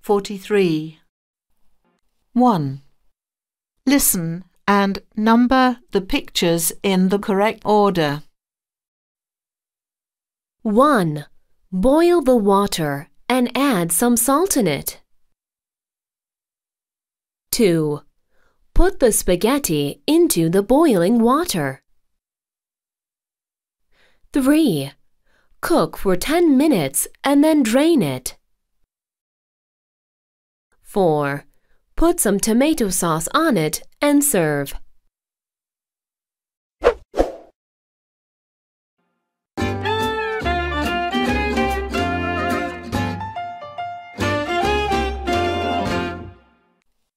43. 1. Listen and number the pictures in the correct order. 1. Boil the water and add some salt in it. 2. Put the spaghetti into the boiling water. 3. Cook for 10 minutes and then drain it. 4. Put some tomato sauce on it and serve.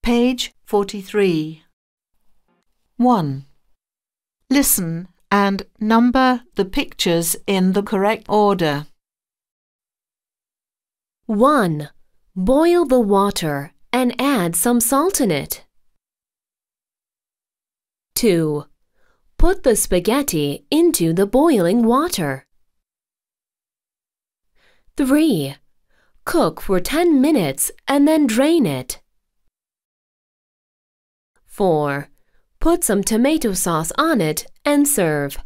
Page 43. 1. Listen and number the pictures in the correct order. 1. Boil the water and add some salt in it. 2. Put the spaghetti into the boiling water. 3. Cook for 10 minutes and then drain it. 4. Put some tomato sauce on it and serve.